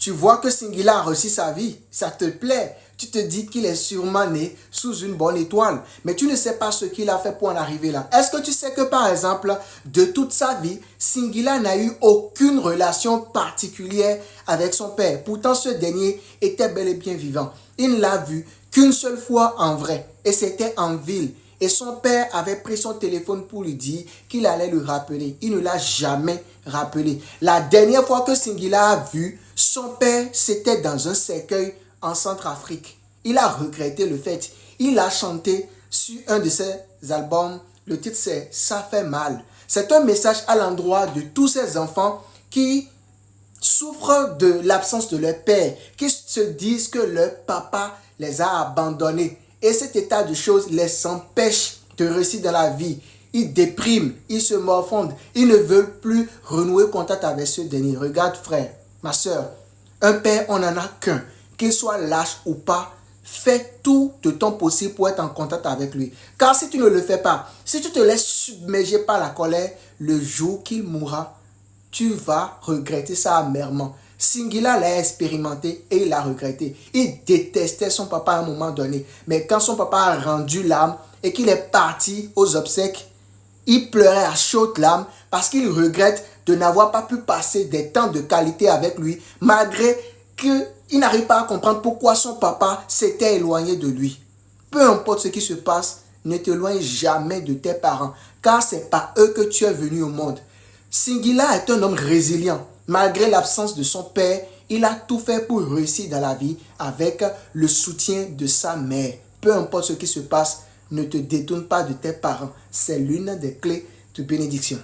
Tu vois que Singila a reçu sa vie, ça te plaît. Tu te dis qu'il est sûrement né sous une bonne étoile, mais tu ne sais pas ce qu'il a fait pour en arriver là. Est-ce que tu sais que par exemple, de toute sa vie, Singila n'a eu aucune relation particulière avec son père. Pourtant, ce dernier était bel et bien vivant. Il ne l'a vu qu'une seule fois en vrai, et c'était en ville. Et son père avait pris son téléphone pour lui dire qu'il allait le rappeler. Il ne l'a jamais rappelé. La dernière fois que Singila a vu son père, c'était dans un cercueil en Centrafrique. Il a regretté le fait. Il a chanté sur un de ses albums. Le titre c'est Ça fait mal. C'est un message à l'endroit de tous ces enfants qui souffrent de l'absence de leur père, qui se disent que leur papa les a abandonnés. Et cet état de choses les empêche de réussir dans la vie. Ils dépriment, ils se morfondent, ils ne veulent plus renouer contact avec ce dernier. Regarde frère, ma soeur, un père on n'en a qu'un. Qu'il soit lâche ou pas, fais tout de ton possible pour être en contact avec lui. Car si tu ne le fais pas, si tu te laisses submerger par la colère, le jour qu'il mourra, tu vas regretter ça amèrement. Singila l'a expérimenté et il l'a regretté. Il détestait son papa à un moment donné. Mais quand son papa a rendu l'âme et qu'il est parti aux obsèques, il pleurait à chaudes larmes parce qu'il regrette de n'avoir pas pu passer des temps de qualité avec lui, malgré qu'il n'arrive pas à comprendre pourquoi son papa s'était éloigné de lui. Peu importe ce qui se passe, ne t'éloigne jamais de tes parents, car c'est par eux que tu es venu au monde. Singila est un homme résilient. Malgré l'absence de son père, il a tout fait pour réussir dans la vie avec le soutien de sa mère. Peu importe ce qui se passe, ne te détourne pas de tes parents. C'est l'une des clés de bénédiction.